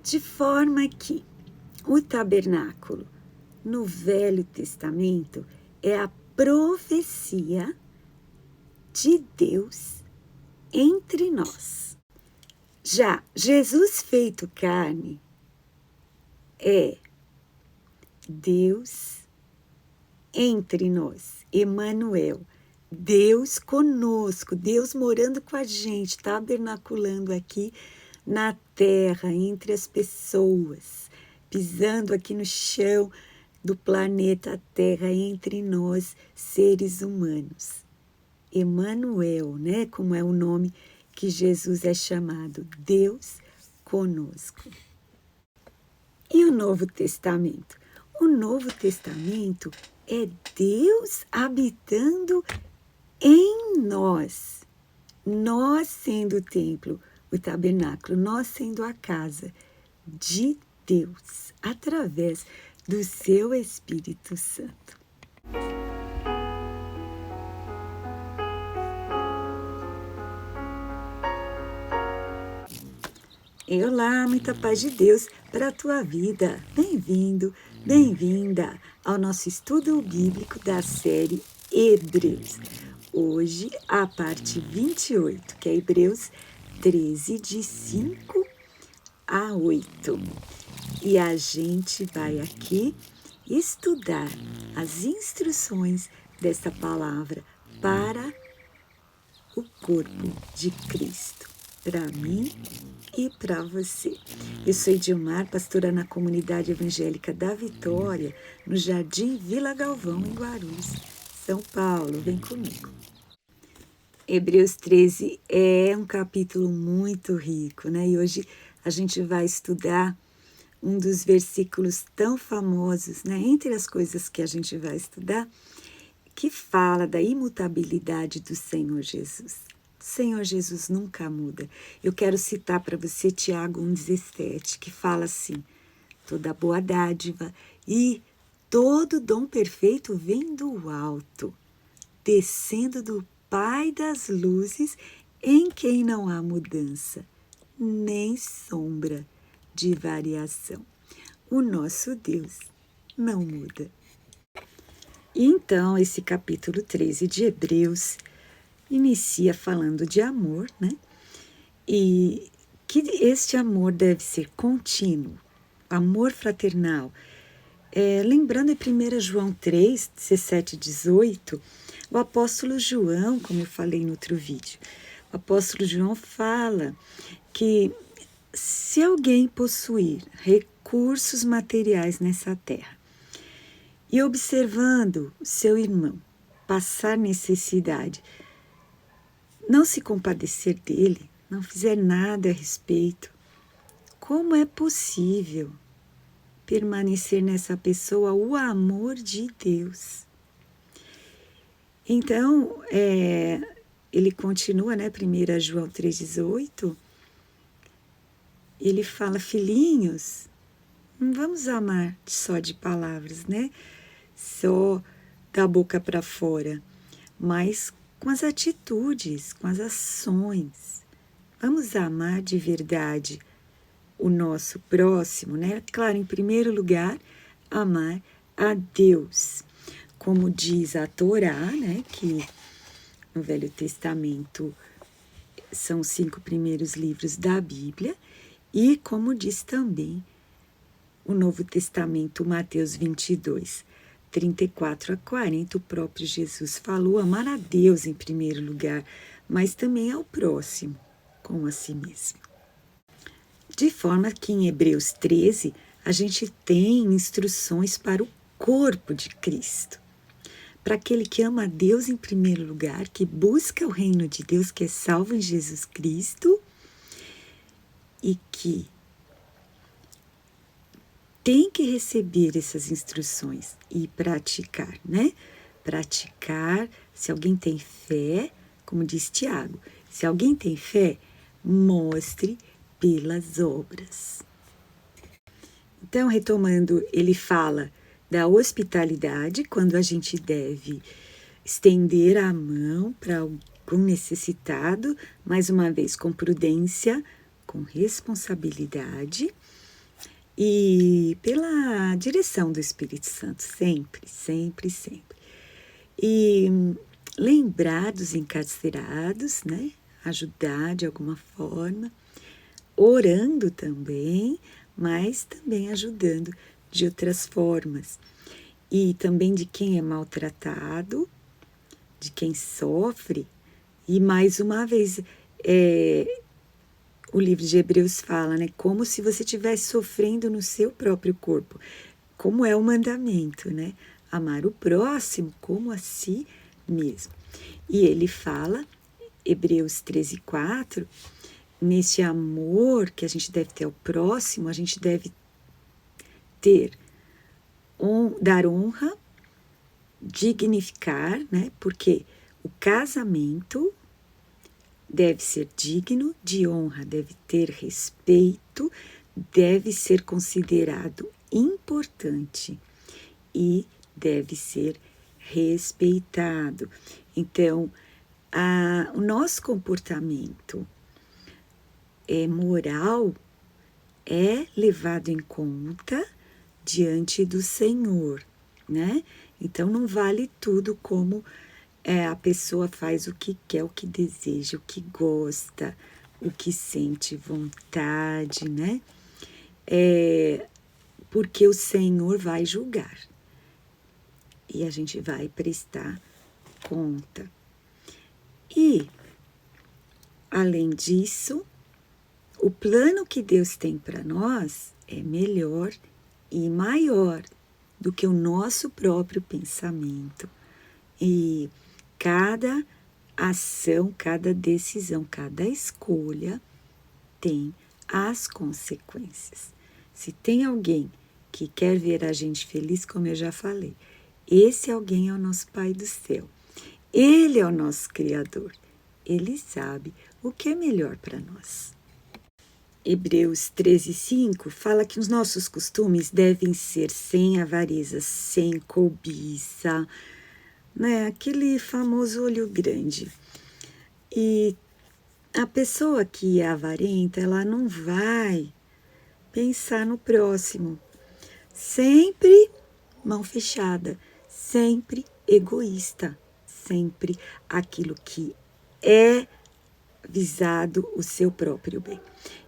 De forma que o tabernáculo no Velho Testamento é a profecia de Deus entre nós. Já Jesus feito carne é Deus entre nós, Emanuel, Deus conosco, Deus morando com a gente, tabernaculando aqui na terra, entre as pessoas, pisando aqui no chão do planeta Terra, entre nós, seres humanos. Emanuel, né? Como é o nome que Jesus é chamado, Deus conosco. E o Novo Testamento? O Novo Testamento é Deus habitando em nós. Nós sendo o templo, o tabernáculo, nós sendo a casa de Deus, através do seu Espírito Santo. Olá, muita paz de Deus para a tua vida. Bem-vindo, bem-vinda ao nosso estudo bíblico da série Hebreus. Hoje, a parte 28, que é Hebreus 13, de 5 a 8. E a gente vai aqui estudar as instruções dessa palavra para o corpo de Cristo, para mim e para você. Eu sou Edilmar, pastora na comunidade evangélica da Vitória, no Jardim Vila Galvão, em Guarulhos, São Paulo. Vem comigo. Hebreus 13 é um capítulo muito rico, né? E hoje a gente vai estudar um dos versículos tão famosos, né? Entre as coisas que a gente vai estudar, que fala da imutabilidade do Senhor Jesus. O Senhor Jesus nunca muda. Eu quero citar para você Tiago 1,17, que fala assim: toda boa dádiva e todo dom perfeito vem do alto, descendo do Pai das luzes, em quem não há mudança, nem sombra de variação. O nosso Deus não muda. E então, esse capítulo 13 de Hebreus inicia falando de amor, né? E que este amor deve ser contínuo, amor fraternal. Lembrando em 1 João 3, 17 e 18, o apóstolo João, como eu falei no outro vídeo, o apóstolo João fala que se alguém possuir recursos materiais nessa terra e observando seu irmão passar necessidade, não se compadecer dele, não fizer nada a respeito, como é possível permanecer nessa pessoa o amor de Deus? Então, ele continua, né, 1 João 3,18, ele fala: filhinhos, não vamos amar só de palavras, né, só da boca para fora, mas com as atitudes, com as ações. Vamos amar de verdade o nosso próximo, né? Claro, em primeiro lugar, amar a Deus. Como diz a Torá, né? Que no Velho Testamento são os 5 primeiros livros da Bíblia. E como diz também o Novo Testamento, Mateus 22, 34 a 40, o próprio Jesus falou: amar a Deus em primeiro lugar, mas também ao próximo, como a si mesmo. De forma que em Hebreus 13, a gente tem instruções para o corpo de Cristo. Para aquele que ama a Deus em primeiro lugar, que busca o reino de Deus, que é salvo em Jesus Cristo, e que tem que receber essas instruções e praticar, né? Praticar, se alguém tem fé, como diz Tiago, se alguém tem fé, mostre pelas obras. Então, retomando, ele fala da hospitalidade, quando a gente deve estender a mão para algum necessitado, mais uma vez com prudência, com responsabilidade. e pela direção do Espírito Santo, sempre, sempre, sempre. E lembrar dos encarcerados, né? Ajudar de alguma forma, orando também, mas também ajudando de outras formas. E também de quem é maltratado, de quem sofre. E mais uma vez, o livro de Hebreus fala, né? Como se você estivesse sofrendo no seu próprio corpo. Como é o mandamento, né? Amar o próximo como a si mesmo. E ele fala, Hebreus 13:4, nesse amor que a gente deve ter ao próximo, a gente deve dar honra, dignificar, né? Porque o casamento deve ser digno de honra, deve ter respeito, deve ser considerado importante e deve ser respeitado. Então, o nosso comportamento moral é levado em conta diante do Senhor, né? Então, não vale tudo como a pessoa faz o que quer, o que deseja, o que gosta, o que sente vontade, né? Porque o Senhor vai julgar e a gente vai prestar conta. E, além disso, o plano que Deus tem para nós é melhor e maior do que o nosso próprio pensamento. E cada ação, cada decisão, cada escolha tem as consequências. Se tem alguém que quer ver a gente feliz, como eu já falei, esse alguém é o nosso Pai do céu. Ele é o nosso Criador. Ele sabe o que é melhor para nós. Hebreus 13:5 fala que os nossos costumes devem ser sem avareza, sem cobiça, né? Aquele famoso olho grande. E a pessoa que é avarenta, ela não vai pensar no próximo. Sempre mão fechada, sempre egoísta, sempre aquilo que é visado o seu próprio bem.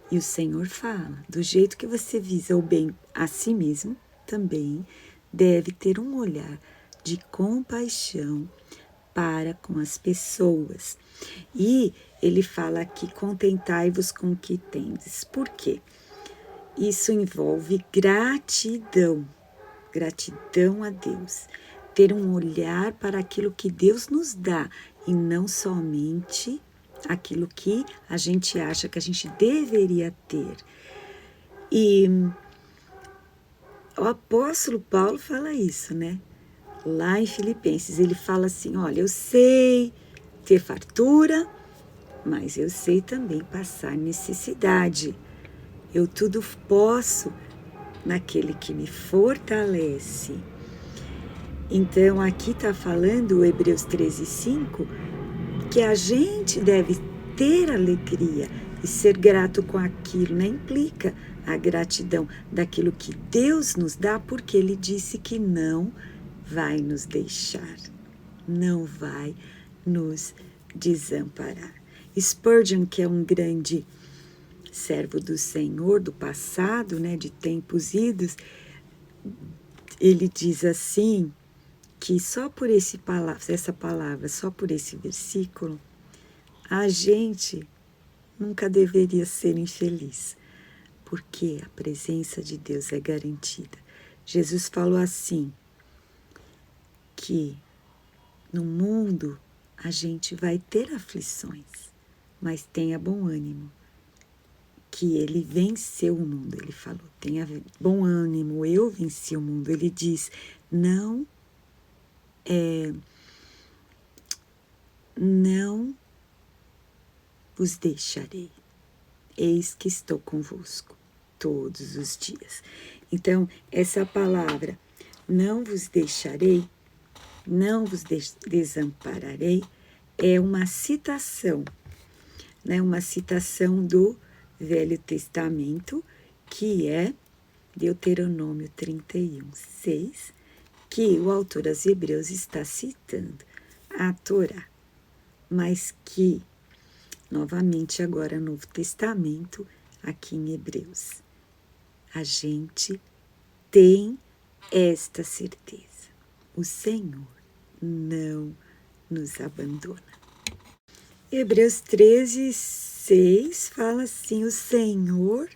E o Senhor fala, do jeito que você visa o bem a si mesmo, também deve ter um olhar de compaixão para com as pessoas. E ele fala aqui, contentai-vos com o que tendes. Por quê? Isso envolve gratidão, gratidão a Deus. Ter um olhar para aquilo que Deus nos dá e não somente aquilo que a gente acha que a gente deveria ter. E o apóstolo Paulo fala isso, né? Lá em Filipenses, ele fala assim, olha, eu sei ter fartura, mas eu sei também passar necessidade. Eu tudo posso naquele que me fortalece. Então, aqui está falando o Hebreus 13:5, que a gente deve ter alegria e ser grato com aquilo, né? Implica a gratidão daquilo que Deus nos dá, porque Ele disse que não vai nos deixar, não vai nos desamparar. Spurgeon, que é um grande servo do Senhor do passado, né, de tempos idos, ele diz assim, que só por essa palavra, só por esse versículo, a gente nunca deveria ser infeliz, porque a presença de Deus é garantida. Jesus falou assim, que no mundo a gente vai ter aflições, mas tenha bom ânimo, que ele venceu o mundo. Ele falou, tenha bom ânimo, eu venci o mundo. Ele diz, não vos deixarei, eis que estou convosco todos os dias. Então, essa palavra, não vos deixarei, não vos desampararei, é uma citação, né? Uma citação do Velho Testamento, que é Deuteronômio 31:6, que o autor aos Hebreus está citando a Torá, mas que, novamente agora Novo Testamento, aqui em Hebreus, a gente tem esta certeza: o Senhor não nos abandona. Hebreus 13:6 fala assim: o Senhor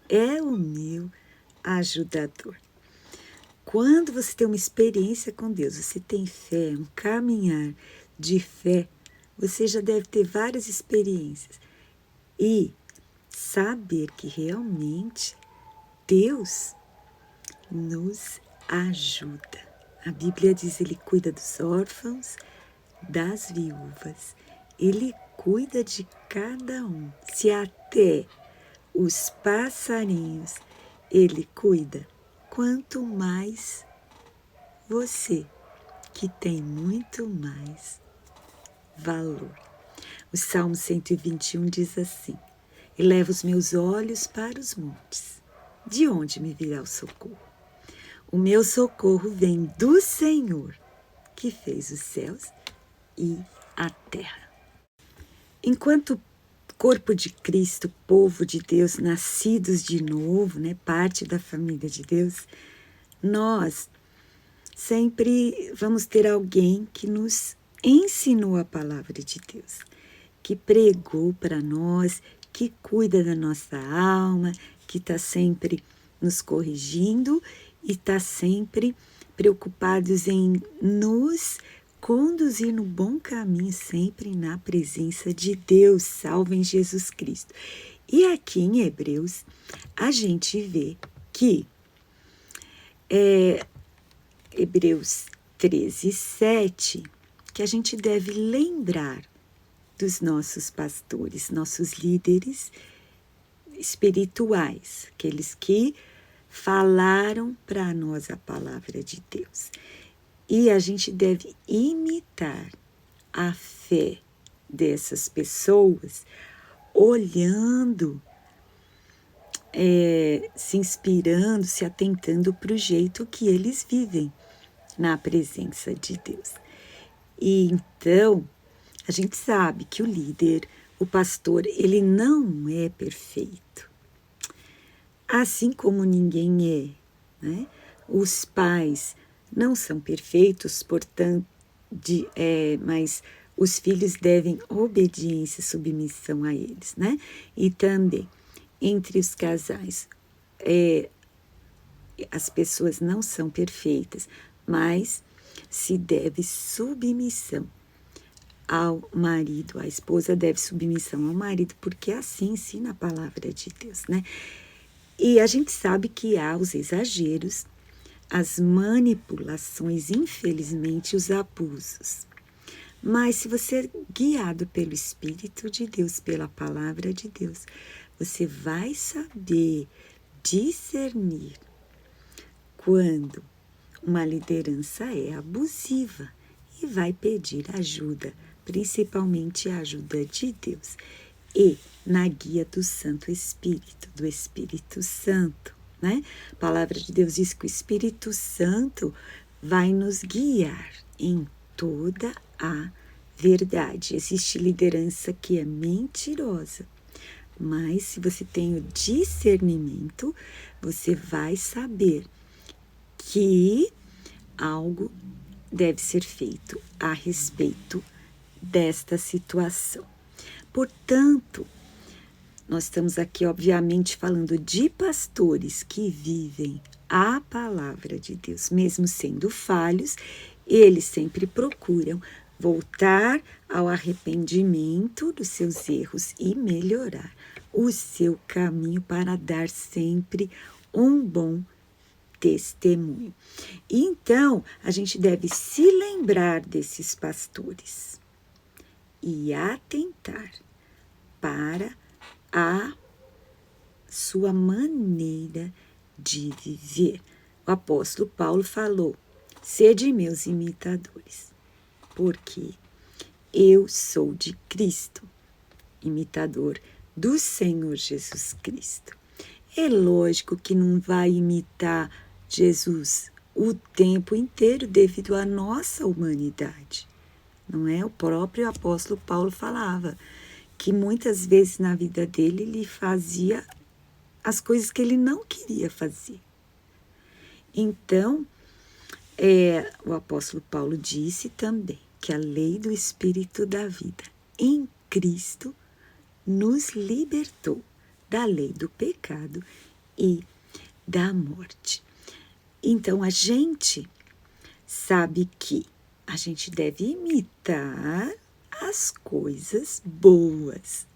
é o meu ajudador. Quando você tem uma experiência com Deus, você tem fé, um caminhar de fé, você já deve ter várias experiências e saber que realmente Deus nos ajuda. A Bíblia diz: Ele cuida dos órfãos, das viúvas, Ele cuida de cada um. Se até os passarinhos Ele cuida, quanto mais você, que tem muito mais valor. O Salmo 121 diz assim: eleva os meus olhos para os montes. De onde me virá o socorro? O meu socorro vem do Senhor, que fez os céus e a terra. Enquanto corpo de Cristo, povo de Deus, nascidos de novo, parte da família de Deus, nós sempre vamos ter alguém que nos ensinou a palavra de Deus, que pregou para nós, que cuida da nossa alma, que está sempre nos corrigindo e está sempre preocupados em nos conduzir no bom caminho, sempre na presença de Deus, salvo em Jesus Cristo. E aqui em Hebreus, a gente vê que Hebreus 13:7, que a gente deve lembrar dos nossos pastores, nossos líderes espirituais, aqueles que falaram para nós a palavra de Deus. E a gente deve imitar a fé dessas pessoas, olhando, se inspirando, se atentando para o jeito que eles vivem na presença de Deus. E então, a gente sabe que o líder, o pastor, ele não é perfeito. Assim como ninguém é, né? Os pais não são perfeitos, portanto, mas os filhos devem obediência e submissão a eles, né? E também, entre os casais, as pessoas não são perfeitas, mas se deve submissão ao marido, a esposa deve submissão ao marido, porque assim ensina a palavra de Deus, né? E a gente sabe que há os exageros, as manipulações, infelizmente, os abusos. Mas se você é guiado pelo Espírito de Deus, pela palavra de Deus, você vai saber discernir quando uma liderança é abusiva e vai pedir ajuda, principalmente a ajuda de Deus e na guia do Santo Espírito, do Espírito Santo, né? A palavra de Deus diz que o Espírito Santo vai nos guiar em toda a verdade. Existe liderança que é mentirosa, mas se você tem o discernimento, você vai saber que algo deve ser feito a respeito desta situação. Portanto, nós estamos aqui, obviamente, falando de pastores que vivem a palavra de Deus, mesmo sendo falhos, eles sempre procuram voltar ao arrependimento dos seus erros e melhorar o seu caminho para dar sempre um bom testemunho. Então, a gente deve se lembrar desses pastores e atentar para a sua maneira de viver. O apóstolo Paulo falou: sede meus imitadores, porque eu sou de Cristo, imitador do Senhor Jesus Cristo. É lógico que não vai imitar Jesus o tempo inteiro devido à nossa humanidade. Não é? O próprio apóstolo Paulo falava que muitas vezes na vida dele ele fazia as coisas que ele não queria fazer. Então, o apóstolo Paulo disse também que a lei do Espírito da vida em Cristo nos libertou da lei do pecado e da morte. Então, a gente sabe que a gente deve imitar as coisas boas,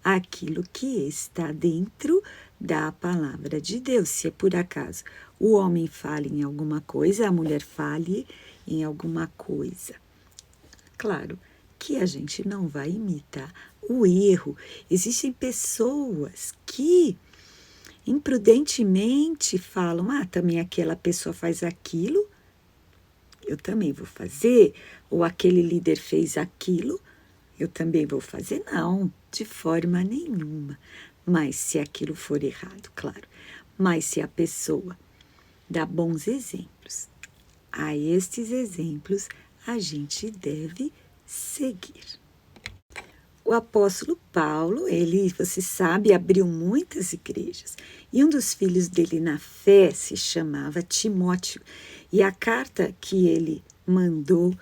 aquilo que está dentro da palavra de Deus. Se por acaso o homem fale em alguma coisa, a mulher fale em alguma coisa. Claro que a gente não vai imitar o erro. Existem pessoas que imprudentemente falam: também aquela pessoa faz aquilo, eu também vou fazer, ou aquele líder fez aquilo, eu também vou fazer. Não, de forma nenhuma. Mas se aquilo for errado, claro. Mas se a pessoa dá bons exemplos, a estes exemplos a gente deve seguir. O apóstolo Paulo, ele, você sabe, abriu muitas igrejas. E um dos filhos dele na fé se chamava Timóteo. E a carta que ele mandou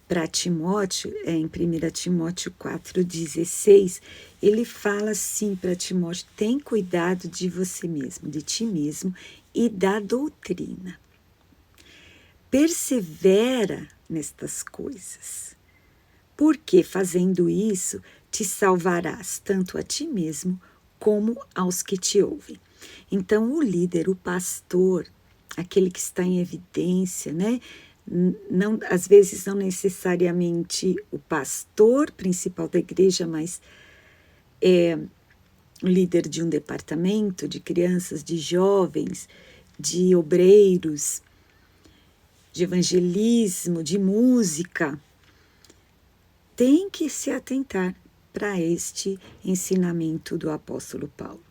para Timóteo, em 1 Timóteo 4,16, ele fala assim para Timóteo: tem cuidado de você mesmo, de ti mesmo e da doutrina. Persevera nestas coisas, porque fazendo isso te salvarás tanto a ti mesmo como aos que te ouvem. Então, o líder, o pastor, aquele que está em evidência, né? Não, às vezes não necessariamente o pastor principal da igreja, mas o líder de um departamento de crianças, de jovens, de obreiros, de evangelismo, de música, tem que se atentar para este ensinamento do apóstolo Paulo.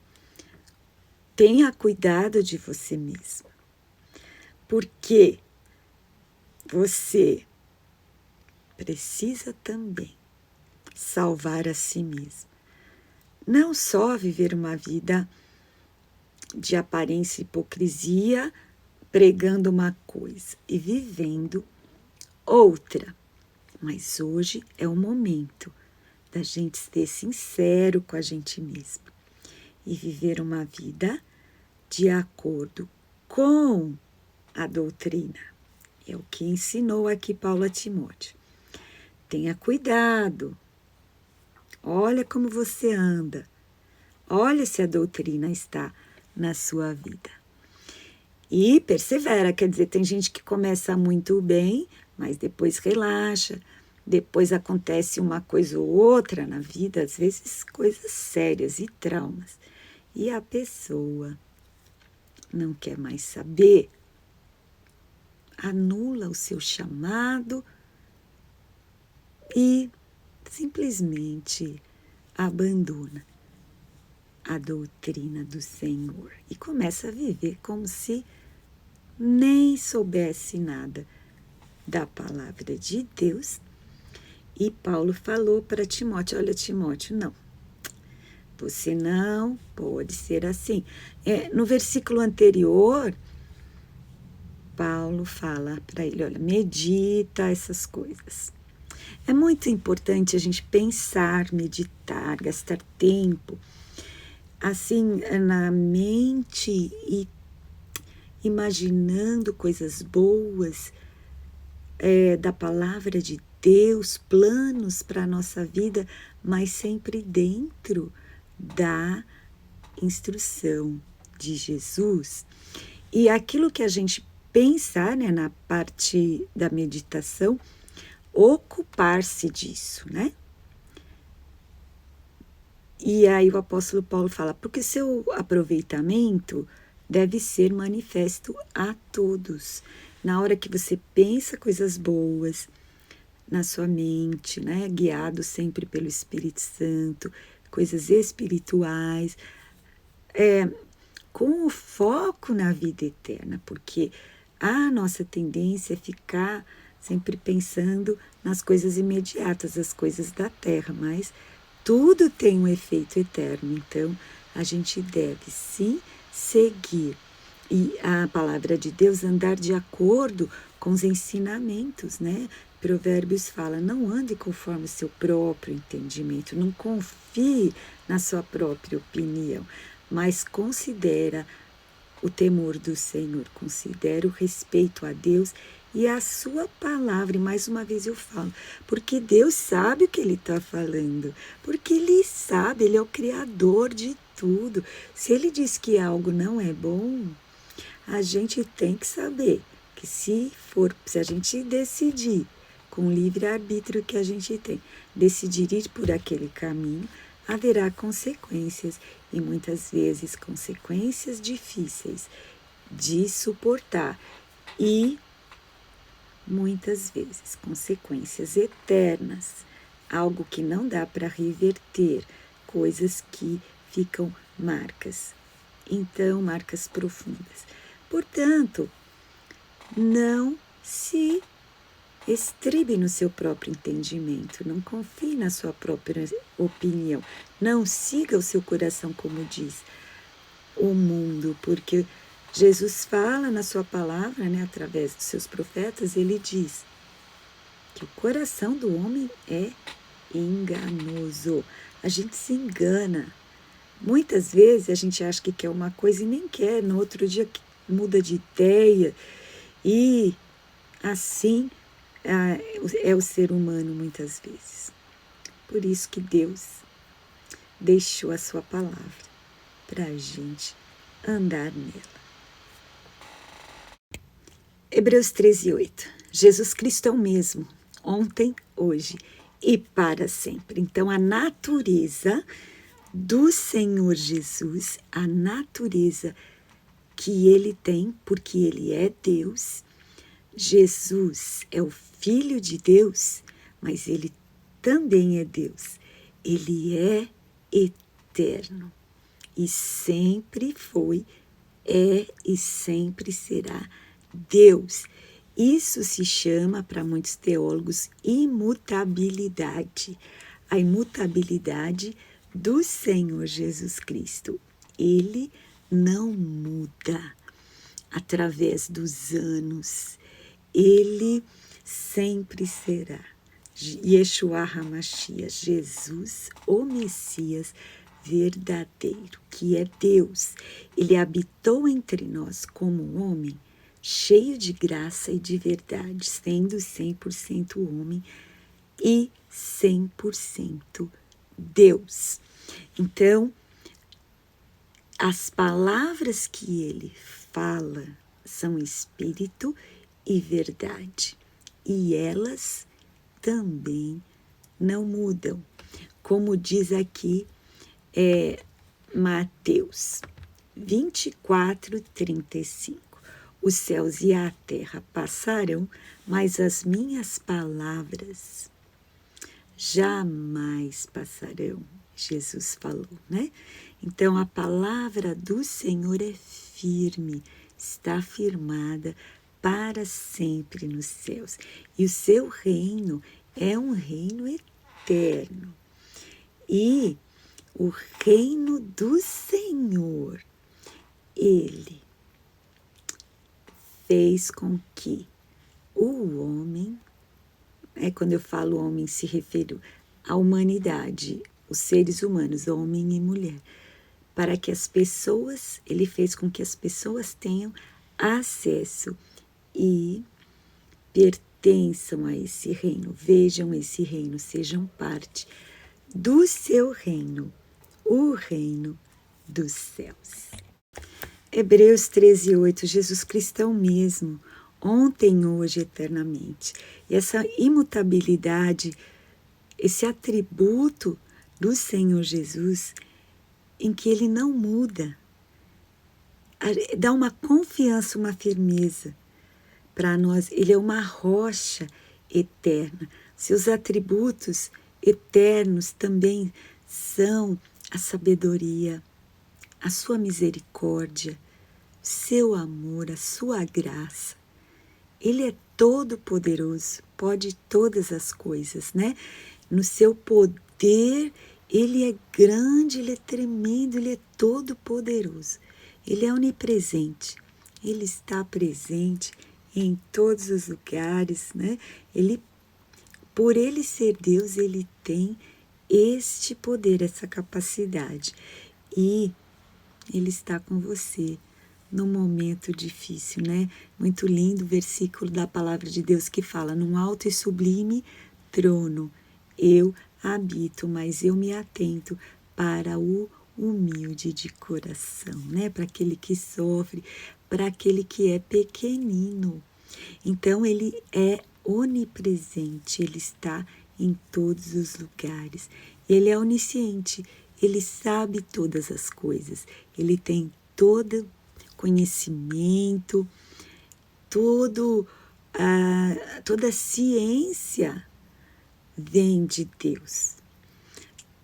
Tenha cuidado de você mesmo, porque você precisa também salvar a si mesmo. Não só viver uma vida de aparência e hipocrisia, pregando uma coisa e vivendo outra. Mas hoje é o momento da gente ser sincero com a gente mesmo e viver uma vida de acordo com a doutrina. É o que ensinou aqui Paulo a Timóteo. Tenha cuidado. Olha como você anda. Olha se a doutrina está na sua vida. E persevera, quer dizer, tem gente que começa muito bem, mas depois relaxa, depois acontece uma coisa ou outra na vida, às vezes coisas sérias e traumas. E a pessoa não quer mais saber, anula o seu chamado e simplesmente abandona a doutrina do Senhor e começa a viver como se nem soubesse nada da palavra de Deus. E Paulo falou para Timóteo: olha, Timóteo, não, você não pode ser assim. No versículo anterior, Paulo fala para ele: olha, medita essas coisas. É muito importante a gente pensar, meditar, gastar tempo assim na mente e imaginando coisas boas da palavra de Deus, planos para a nossa vida, mas sempre dentro da instrução de Jesus. E aquilo que a gente pensar, né, na parte da meditação, ocupar-se disso, né? E aí o apóstolo Paulo fala: porque seu aproveitamento deve ser manifesto a todos. Na hora que você pensa coisas boas na sua mente, né, guiado sempre pelo Espírito Santo, coisas espirituais, com o foco na vida eterna, porque a nossa tendência é ficar sempre pensando nas coisas imediatas, as coisas da terra, mas tudo tem um efeito eterno, então a gente deve sim seguir e a palavra de Deus andar de acordo com os ensinamentos, né? Provérbios fala, não ande conforme o seu próprio entendimento, não confie na sua própria opinião, mas considera o temor do Senhor, considera o respeito a Deus e a sua palavra. E mais uma vez eu falo, porque Deus sabe o que Ele está falando, porque Ele sabe, Ele é o Criador de tudo. Se Ele diz que algo não é bom, a gente tem que saber que se a gente decidir, com o livre-arbítrio que a gente tem, decidir ir por aquele caminho, haverá consequências, e muitas vezes consequências difíceis de suportar, e muitas vezes consequências eternas, algo que não dá para reverter, coisas que ficam marcas, então marcas profundas. Portanto, não se estribe no seu próprio entendimento, não confie na sua própria opinião, não siga o seu coração, como diz o mundo, porque Jesus fala na sua palavra, né, através dos seus profetas, ele diz que o coração do homem é enganoso. A gente se engana. Muitas vezes a gente acha que quer uma coisa e nem quer, no outro dia muda de ideia, e assim é o ser humano muitas vezes. Por isso que Deus deixou a sua palavra para a gente andar nela. Hebreus 13:8. Jesus Cristo é o mesmo, ontem, hoje e para sempre. Então, a natureza do Senhor Jesus, a natureza que Ele tem, porque Ele é Deus. Jesus é o Filho de Deus, mas Ele também é Deus. Ele é eterno e sempre foi, é e sempre será Deus. Isso se chama, para muitos teólogos, imutabilidade. A imutabilidade do Senhor Jesus Cristo. Ele não muda através dos anos. Ele sempre será. Yeshua HaMashiach, Jesus, o Messias verdadeiro, que é Deus. Ele habitou entre nós como homem, cheio de graça e de verdade, sendo 100% homem e 100% Deus. Então, as palavras que ele fala são espírito e verdade, e elas também não mudam. Como diz aqui Mateus 24:35. Os céus e a terra passarão, mas as minhas palavras jamais passarão. Jesus falou, né? Então, a palavra do Senhor é firme, está firmada para sempre nos céus. E o seu reino é um reino eterno. E o reino do Senhor, ele fez com que o homem, quando eu falo homem, se refiro à humanidade, os seres humanos, homem e mulher, para que as pessoas, ele fez com que as pessoas tenham acesso e pertençam a esse reino, vejam esse reino, sejam parte do seu reino, o reino dos céus. Hebreus 13:8, Jesus Cristo é o mesmo, ontem, hoje, eternamente. E essa imutabilidade, esse atributo do Senhor Jesus, em que ele não muda, dá uma confiança, uma firmeza para nós. Ele é uma rocha eterna. Seus atributos eternos também são a sabedoria, a sua misericórdia, seu amor, a sua graça. Ele é todo poderoso, pode todas as coisas, né? No seu poder, ele é grande, ele é tremendo, ele é todo poderoso. Ele é onipresente, ele está presente em todos os lugares, né? Por ele ser Deus, ele tem este poder, essa capacidade. E ele está com você num momento difícil, né? Muito lindo o versículo da palavra de Deus que fala: num alto e sublime trono eu habito, mas eu me atento para o humilde de coração, né? Para aquele que sofre, para aquele que é pequenino. Então ele é onipresente, ele está em todos os lugares. Ele é onisciente, ele sabe todas as coisas, ele tem todo conhecimento, toda a ciência vem de Deus.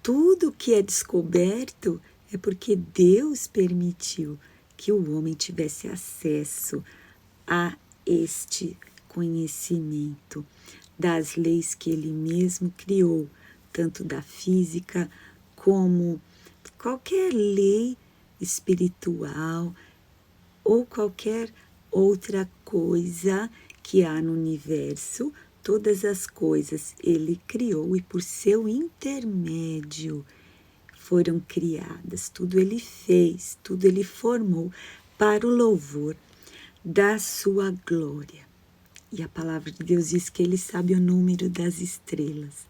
Tudo que é descoberto é porque Deus permitiu que o homem tivesse acesso a este conhecimento das leis que ele mesmo criou, tanto da física como qualquer lei espiritual ou qualquer outra coisa que há no universo. Todas as coisas ele criou e por seu intermédio foram criadas. Tudo ele fez, tudo ele formou para o louvor da sua glória. E a palavra de Deus diz que ele sabe o número das estrelas.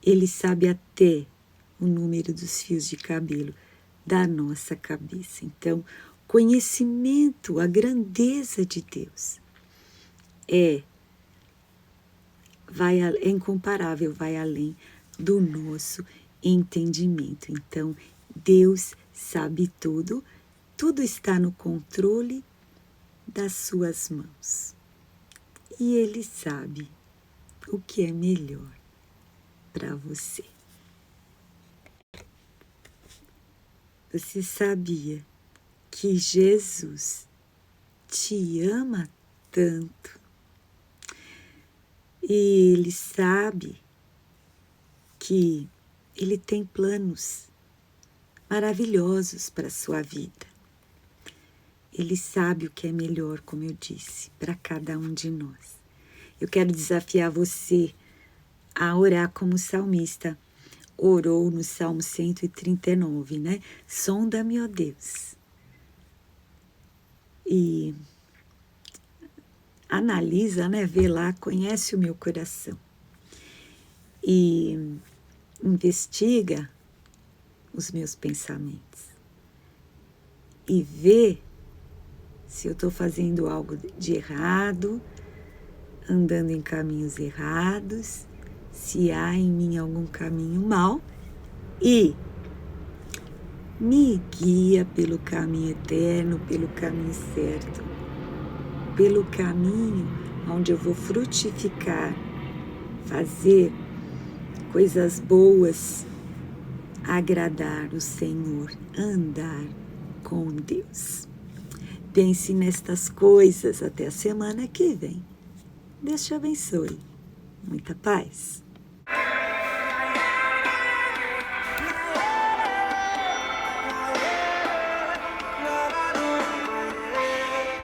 Ele sabe até o número dos fios de cabelo da nossa cabeça. Então, conhecimento, a grandeza de Deus é incomparável, vai além do nosso entendimento. Então, Deus sabe tudo, tudo está no controle das suas mãos. E Ele sabe o que é melhor para você. Você sabia que Jesus te ama tanto? E Ele sabe que Ele tem planos maravilhosos para a sua vida. Ele sabe o que é melhor, como eu disse, para cada um de nós. Eu quero desafiar você a orar como o salmista orou no Salmo 139, né? Sonda-me, ó Deus. E analisa, né? Vê lá, conhece o meu coração. E investiga os meus pensamentos. E vê se eu estou fazendo algo de errado, andando em caminhos errados, se há em mim algum caminho mau, e me guia pelo caminho eterno, pelo caminho certo, pelo caminho onde eu vou frutificar, fazer coisas boas, agradar o Senhor, andar com Deus. Pense nestas coisas até a semana que vem. Deus te abençoe. Muita paz.